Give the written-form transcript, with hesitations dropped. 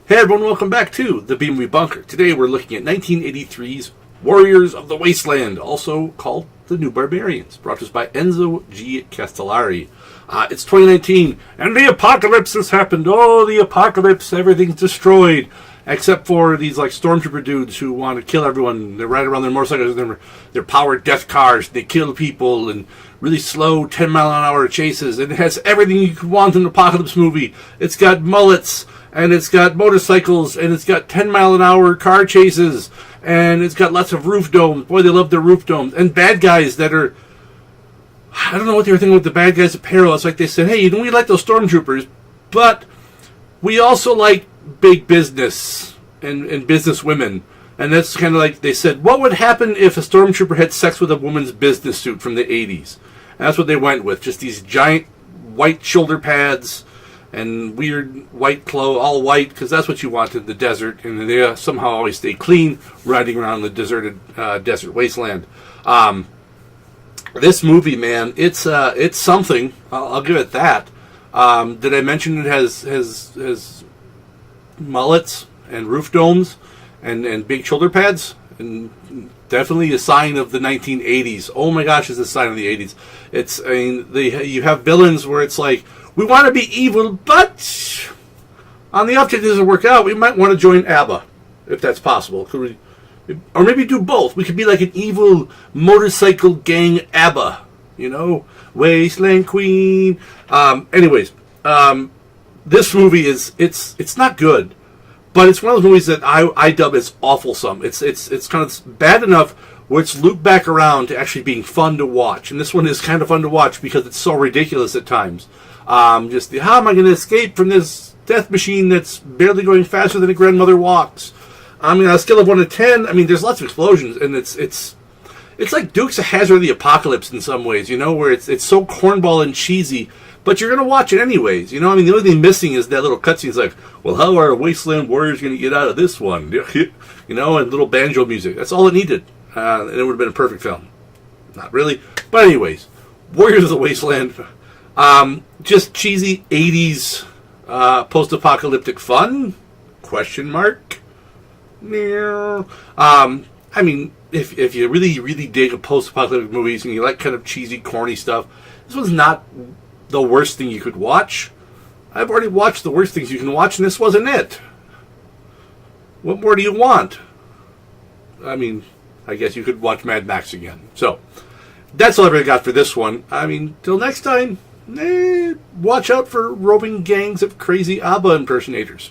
Hey everyone, welcome back to the B-Movie Bunker. Today we're looking at 1983's Warriors of the Wasteland, also called The New Barbarians, brought to us by Enzo G. Castellari. It's 2019, and the apocalypse has happened. Oh, the apocalypse, everything's destroyed. Except for these like stormtrooper dudes who want to kill everyone. They ride around their motorcycles and their powered death cars. They kill people in really slow 10-mile-an-hour chases. And it has everything you could want in an apocalypse movie. It's got mullets, and it's got motorcycles, and it's got 10-mile-an-hour car chases, and it's got lots of roof domes. Boy, they love their roof domes. And bad guys that are... I don't know what they were thinking with the bad guys' apparel. It's like they said, hey, we like those stormtroopers, but we also like big business and business women. And that's kind of like they said, what would happen if a stormtrooper had sex with a woman's business suit from the 80s? And that's what they went with. Just these giant white shoulder pads and weird white clothes, all white, because that's what you want in the desert. And they somehow always stay clean riding around the deserted desert wasteland. This movie, man, it's something. I'll give it that. Did I mention it has mullets and roof domes and big shoulder pads? And definitely a sign of the 1980s. Oh my gosh, it's a sign of the 80s. You have villains where it's like, we want to be evil, but on the off chance it doesn't work out, we might want to join ABBA, if that's possible. Could we? Or maybe do both. We could be like an evil motorcycle gang ABBA, Wasteland Queen. This movie it's not good, but it's one of those movies that I dub as awfulsome. It's kind of bad enough where it's looped back around to actually being fun to watch, and this one is kind of fun to watch because it's so ridiculous at times. How am I going to escape from this death machine that's barely going faster than a grandmother walks? On a scale of 1 to 10, there's lots of explosions, and it's like Dukes of Hazzard: The Apocalypse in some ways, where it's so cornball and cheesy, but you're going to watch it anyways, The only thing missing is that little cutscene. It's like, well, how are Wasteland Warriors going to get out of this one? And little banjo music. That's all it needed, and it would have been a perfect film. Not really, but anyways, Warriors of the Wasteland, just cheesy 80s post-apocalyptic fun? Question mark. If you really, really dig post-apocalyptic movies and you like kind of cheesy, corny stuff, this one's not the worst thing you could watch. I've already watched the worst things you can watch, and this wasn't it. What more do you want? I guess you could watch Mad Max again. So, that's all I really got for this one. Till next time, watch out for roving gangs of crazy ABBA impersonators.